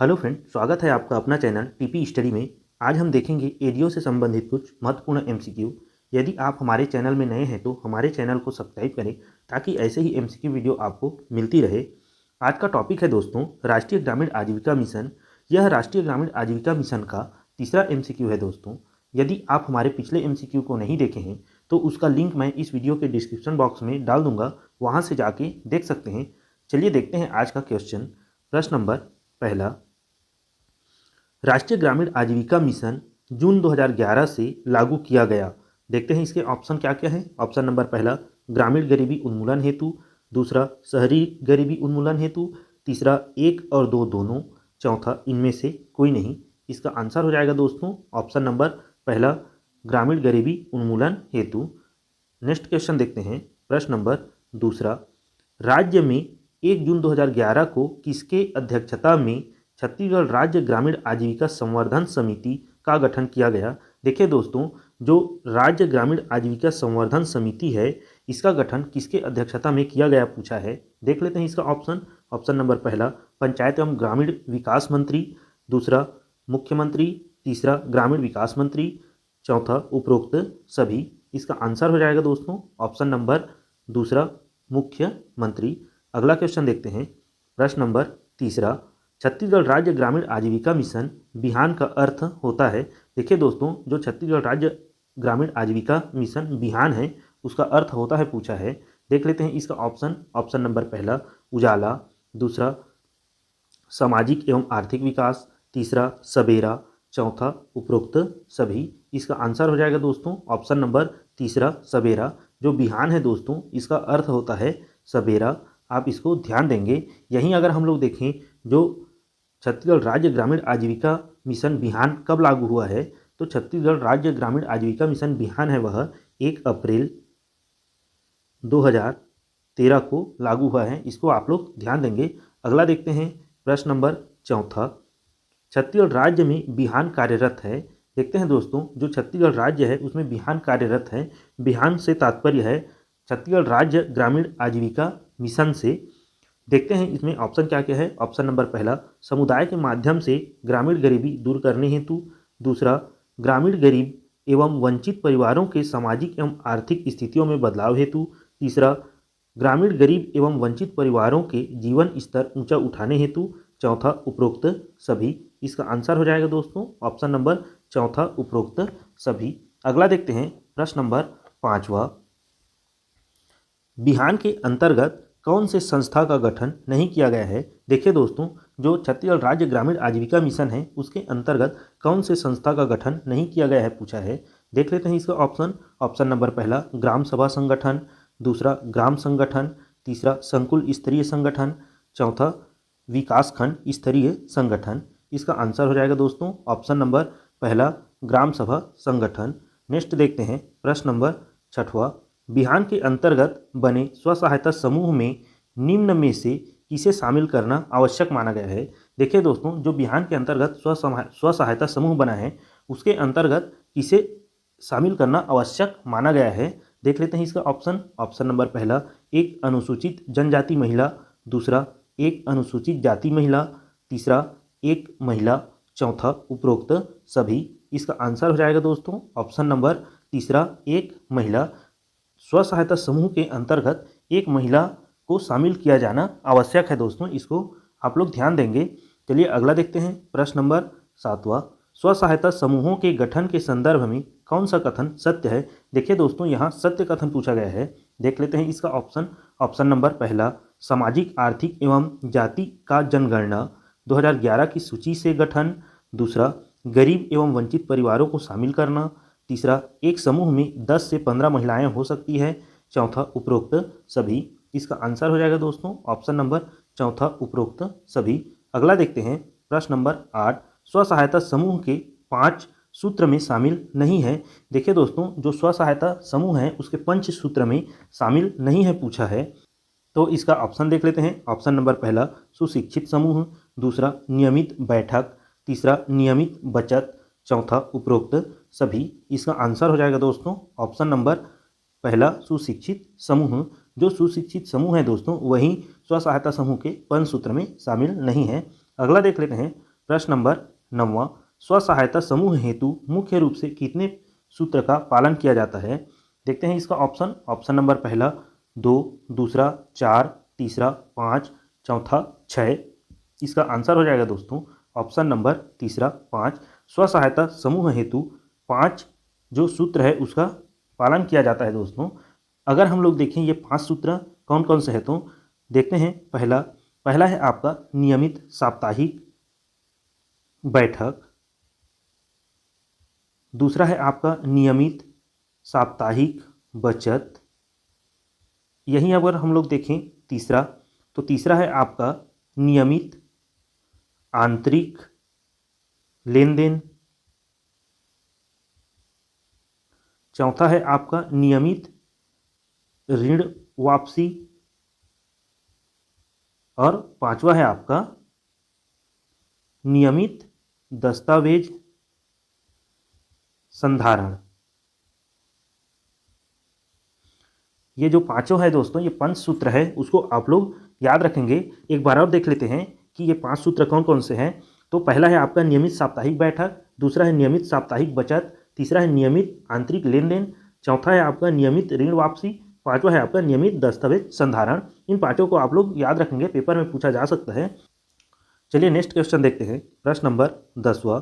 Hello friend, स्वागत है आपका अपना चैनल टीपी स्टडी में। आज हम देखेंगे एडीओ से संबंधित कुछ महत्वपूर्ण एमसीक्यू। यदि आप हमारे चैनल में नए हैं तो हमारे चैनल को सब्सक्राइब करें ताकि ऐसे ही एमसीक्यू वीडियो आपको मिलती रहे। आज का टॉपिक है दोस्तों राष्ट्रीय ग्रामीण आजीविका मिशन। यह राष्ट्रीय ग्रामीण आजीविका मिशन का तीसरा एमसीक्यू है दोस्तों। यदि आप हमारे पिछले एमसीक्यू को नहीं देखे हैं तो उसका लिंक मैं इस वीडियो के डिस्क्रिप्शन बॉक्स में डाल दूंगा, वहाँ से जाके देख सकते हैं। चलिए देखते हैं आज का क्वेश्चन। प्रश्न नंबर पहला, राष्ट्रीय ग्रामीण आजीविका मिशन जून 2011 से लागू किया गया। देखते हैं इसके ऑप्शन क्या क्या हैं। ऑप्शन नंबर पहला ग्रामीण गरीबी उन्मूलन हेतु, दूसरा शहरी गरीबी उन्मूलन हेतु, तीसरा एक और दो दोनों, चौथा इनमें से कोई नहीं। इसका आंसर हो जाएगा दोस्तों ऑप्शन नंबर पहला ग्रामीण गरीबी उन्मूलन हेतु। नेक्स्ट क्वेश्चन देखते हैं। प्रश्न नंबर दूसरा, राज्य में 1 जून 2011 को किसके अध्यक्षता में छत्तीसगढ़ राज्य ग्रामीण आजीविका संवर्धन समिति का गठन किया गया। देखिए दोस्तों, जो राज्य ग्रामीण आजीविका संवर्धन समिति है इसका गठन किसके अध्यक्षता में किया गया पूछा है। देख लेते हैं इसका ऑप्शन। ऑप्शन नंबर पहला पंचायत एवं ग्रामीण विकास मंत्री, दूसरा मुख्यमंत्री, तीसरा ग्रामीण विकास मंत्री, चौथा उपरोक्त सभी। इसका आंसर हो जाएगा दोस्तों ऑप्शन नंबर दूसरा मुख्यमंत्री। अगला क्वेश्चन देखते हैं। प्रश्न नंबर तीसरा, छत्तीसगढ़ राज्य ग्रामीण आजीविका मिशन बिहान का अर्थ होता है। देखिए दोस्तों, जो छत्तीसगढ़ राज्य ग्रामीण आजीविका मिशन बिहान है उसका अर्थ होता है पूछा है। देख लेते हैं इसका ऑप्शन। ऑप्शन नंबर पहला उजाला, दूसरा सामाजिक एवं आर्थिक विकास, तीसरा सबेरा, चौथा उपरोक्त सभी। इसका आंसर हो जाएगा दोस्तों ऑप्शन नंबर तीसरा सबेरा। जो बिहान है दोस्तों इसका अर्थ होता है सबेरा। आप इसको ध्यान देंगे। यहीं अगर हम लोग देखें, जो छत्तीसगढ़ राज्य ग्रामीण आजीविका मिशन बिहान कब लागू हुआ है, तो छत्तीसगढ़ राज्य ग्रामीण आजीविका मिशन बिहान है वह 1 अप्रैल 2013 को लागू हुआ है। इसको आप लोग ध्यान देंगे। अगला देखते हैं। प्रश्न नंबर चौथा, छत्तीसगढ़ राज्य में बिहान कार्यरत है। देखते हैं दोस्तों, जो छत्तीसगढ़ राज्य है उसमें बिहान कार्यरत है। बिहान से तात्पर्य है छत्तीसगढ़ राज्य ग्रामीण आजीविका मिशन से। देखते हैं इसमें ऑप्शन क्या क्या है। ऑप्शन नंबर पहला समुदाय के माध्यम से ग्रामीण गरीबी दूर करने हेतु, दूसरा ग्रामीण गरीब एवं वंचित परिवारों के सामाजिक एवं आर्थिक स्थितियों में बदलाव हेतु, तीसरा ग्रामीण गरीब एवं वंचित परिवारों के जीवन स्तर ऊंचा उठाने हेतु, चौथा उपरोक्त सभी। इसका आंसर हो जाएगा दोस्तों ऑप्शन नंबर चौथा उपरोक्त सभी। अगला देखते हैं। प्रश्न नंबर पाँचवा, बिहान के अंतर्गत कौन से संस्था का गठन नहीं किया गया है। देखिए दोस्तों, जो छत्तीसगढ़ राज्य ग्रामीण आजीविका मिशन है उसके अंतर्गत कौन से संस्था का गठन नहीं किया गया है पूछा है। देख लेते हैं इसका ऑप्शन। ऑप्शन नंबर पहला ग्राम सभा संगठन, दूसरा ग्राम संगठन, तीसरा संकुल स्तरीय संगठन, चौथा विकास खंड स्तरीय संगठन। इसका आंसर हो जाएगा दोस्तों ऑप्शन नंबर पहला ग्राम सभा संगठन। नेक्स्ट देखते हैं। प्रश्न नंबर छठवां, बिहान के अंतर्गत बने स्व सहायता समूह में निम्न में से किसे शामिल करना आवश्यक माना गया है। देखिए दोस्तों, जो बिहान के अंतर्गत स्व सहायता समूह बना है उसके अंतर्गत किसे शामिल करना आवश्यक माना गया है। देख लेते हैं इसका ऑप्शन। ऑप्शन नंबर पहला एक अनुसूचित जनजाति महिला, दूसरा एक अनुसूचित जाति महिला, तीसरा एक महिला, चौथा उपरोक्त सभी। इसका आंसर हो जाएगा दोस्तों ऑप्शन नंबर तीसरा एक महिला। स्व सहायता समूह के अंतर्गत एक महिला को शामिल किया जाना आवश्यक है दोस्तों, इसको आप लोग ध्यान देंगे। चलिए अगला देखते हैं। प्रश्न नंबर सातवां, स्व सहायता समूहों के गठन के संदर्भ में कौन सा कथन सत्य है। देखिए दोस्तों, यहाँ सत्य कथन पूछा गया है। देख लेते हैं इसका ऑप्शन। ऑप्शन नंबर पहला सामाजिक आर्थिक एवं जाति का जनगणना 2011 की सूची से गठन, दूसरा गरीब एवं वंचित परिवारों को शामिल करना, तीसरा एक समूह में 10 से 15 महिलाएं हो सकती है, चौथा उपरोक्त सभी। इसका आंसर हो जाएगा दोस्तों ऑप्शन नंबर चौथा उपरोक्त सभी। अगला देखते हैं। प्रश्न नंबर 8, स्व सहायता समूह के 5 सूत्र में शामिल नहीं है। देखिए दोस्तों, जो स्व सहायता समूह है उसके 5 सूत्र में शामिल नहीं है पूछा है, तो इसका ऑप्शन देख लेते हैं। ऑप्शन नंबर पहला सुशिक्षित समूह, दूसरा नियमित बैठक, तीसरा नियमित बचत, चौथा उपरोक्त सभी। इसका आंसर हो जाएगा दोस्तों ऑप्शन नंबर पहला सुशिक्षित समूह। जो सुशिक्षित समूह है दोस्तों वही स्व सहायता समूह के 5 सूत्र में शामिल नहीं है। अगला देख लेते हैं। प्रश्न नंबर 9वां, स्व सहायता समूह हेतु मुख्य रूप से कितने सूत्र का पालन किया जाता है? देखते हैं इसका ऑप्शन। ऑप्शन नंबर पहला 2, दूसरा 4, तीसरा 5, चौथा 6। इसका आंसर हो जाएगा दोस्तों ऑप्शन नंबर तीसरा 5। स्व सहायता समूह हेतु 5 जो सूत्र है उसका पालन किया जाता है दोस्तों। अगर हम लोग देखें ये 5 सूत्र कौन कौन से हैं तो देखते हैं। पहला है आपका नियमित साप्ताहिक बैठक। दूसरा है आपका नियमित साप्ताहिक बचत। यहीं अगर हम लोग देखें तीसरा, तो तीसरा है आपका नियमित आंतरिक लेन देन। चौथा है आपका नियमित ऋण वापसी। और पांचवा है आपका नियमित दस्तावेज संधारण। ये जो पांचों है दोस्तों, ये पंचसूत्र है, उसको आप लोग याद रखेंगे। एक बार और देख लेते हैं कि ये 5 सूत्र कौन कौन से हैं। तो पहला है आपका नियमित साप्ताहिक बैठक, दूसरा है नियमित साप्ताहिक बचत, तीसरा है नियमित आंतरिक लेन देन, चौथा है आपका नियमित ऋण वापसी, पांचवा है आपका नियमित दस्तावेज संधारण। इन पांचों को आप लोग याद रखेंगे, पेपर में पूछा जा सकता है। चलिए नेक्स्ट क्वेश्चन देखते हैं। प्रश्न नंबर 10वां,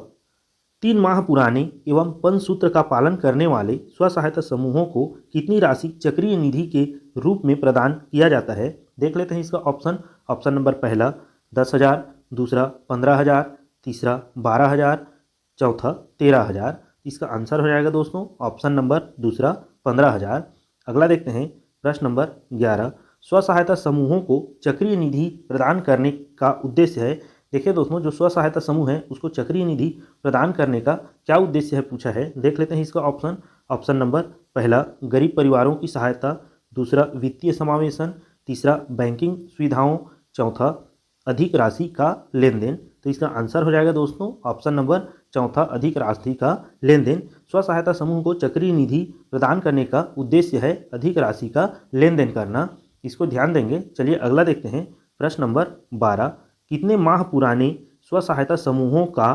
3 माह पुराने एवं पंचसूत्र का पालन करने वाले स्व सहायता समूहों को कितनी राशि चक्रीय निधि के रूप में प्रदान किया जाता है? देख लेते हैं इसका ऑप्शन। ऑप्शन नंबर पहला 10,000, दूसरा 15,000, तीसरा 12,000, चौथा 13,000। इसका आंसर हो जाएगा दोस्तों ऑप्शन नंबर दूसरा 15,000। अगला देखते हैं प्रश्न नंबर 11, स्व सहायता समूहों को चक्रीय निधि प्रदान करने का उद्देश्य है। देखिए दोस्तों, जो स्व सहायता समूह है उसको चक्रीय निधि प्रदान करने का क्या उद्देश्य है पूछा है। देख लेते हैं इसका ऑप्शन। ऑप्शन नंबर पहला गरीब परिवारों की सहायता, दूसरा वित्तीय समावेशन, तीसरा बैंकिंग सुविधाओं, चौथा अधिक राशि का लेन देन। तो इसका आंसर हो जाएगा दोस्तों ऑप्शन नंबर चौथा, अधिक राशि का लेन देन। स्व सहायता समूह को चक्रीय निधि प्रदान करने का उद्देश्य है अधिक राशि का लेन देन करना। इसको ध्यान देंगे। चलिए अगला देखते हैं। प्रश्न नंबर 12, कितने माह पुराने स्व सहायता समूहों का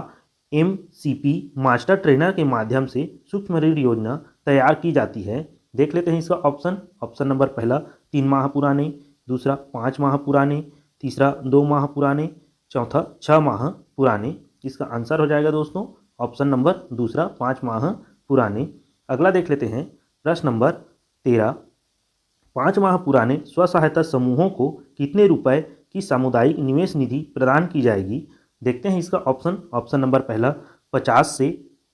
MCP मास्टर ट्रेनर के माध्यम से सूक्ष्म ऋण योजना तैयार की जाती है? देख लेते हैं इसका ऑप्शन। ऑप्शन नंबर पहला 3 माह पुराने, दूसरा 5 माह पुराने, तीसरा 2 माह पुराने, चौथा 6 माह पुराने। इसका आंसर हो जाएगा दोस्तों ऑप्शन नंबर दूसरा 5 माह पुराने। अगला देख लेते हैं प्रश्न नंबर 13, 5 माह पुराने स्व सहायता समूहों को कितने रुपए की सामुदायिक निवेश निधि प्रदान की जाएगी? देखते हैं इसका ऑप्शन। ऑप्शन नंबर पहला 50 से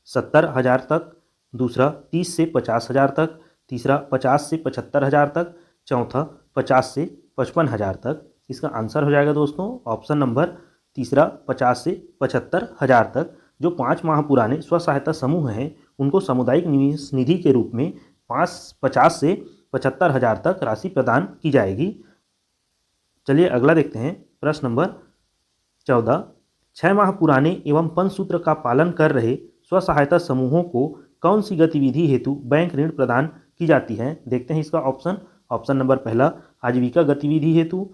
70,000 तक, दूसरा 30 से 50,000 तक, तीसरा 50 से 75,000 तक, चौथा 50 से 55,000 तक। इसका आंसर हो जाएगा दोस्तों ऑप्शन नंबर तीसरा 50 से 75,000 तक। जो 5 माह पुराने स्व सहायता समूह हैं उनको सामुदायिक निवेश निधि के रूप में 50 से 75,000 तक राशि प्रदान की जाएगी। चलिए अगला देखते हैं। प्रश्न नंबर 14, 6 माह पुराने एवं पंचसूत्र का पालन कर रहे स्व सहायता समूहों को कौन सी गतिविधि हेतु बैंक ऋण प्रदान की जाती है? देखते हैं इसका ऑप्शन। ऑप्शन नंबर पहला आजीविका गतिविधि हेतु,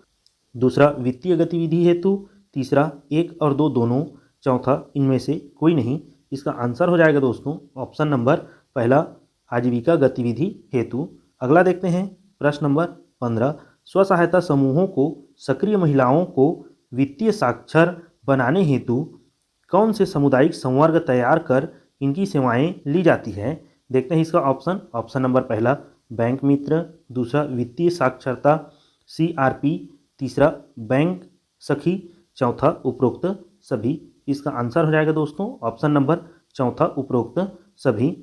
दूसरा वित्तीय गतिविधि हेतु, तीसरा 1 और 2 दोनों, चौथा इनमें से कोई नहीं। इसका आंसर हो जाएगा दोस्तों ऑप्शन नंबर पहला आजीविका गतिविधि हेतु। अगला देखते हैं प्रश्न नंबर 15, स्व सहायता समूहों को सक्रिय महिलाओं को वित्तीय साक्षर बनाने हेतु कौन से सामुदायिक संवर्ग तैयार कर इनकी सेवाएं ली जाती है? देखते हैं इसका ऑप्शन। ऑप्शन नंबर पहला बैंक मित्र, दूसरा वित्तीय साक्षरता CRP, तीसरा बैंक सखी, चौथा उपरोक्त सभी। इसका आंसर हो जाएगा दोस्तों ऑप्शन नंबर चौथा उपरोक्त सभी।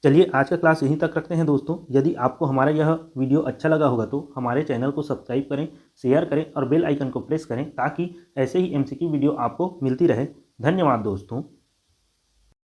चलिए आज का क्लास यहीं तक रखते हैं दोस्तों। यदि आपको हमारा यह वीडियो अच्छा लगा होगा तो हमारे चैनल को सब्सक्राइब करें, शेयर करें और बेल आइकन को प्रेस करें ताकि ऐसे ही MCQ वीडियो आपको मिलती रहे। धन्यवाद दोस्तों।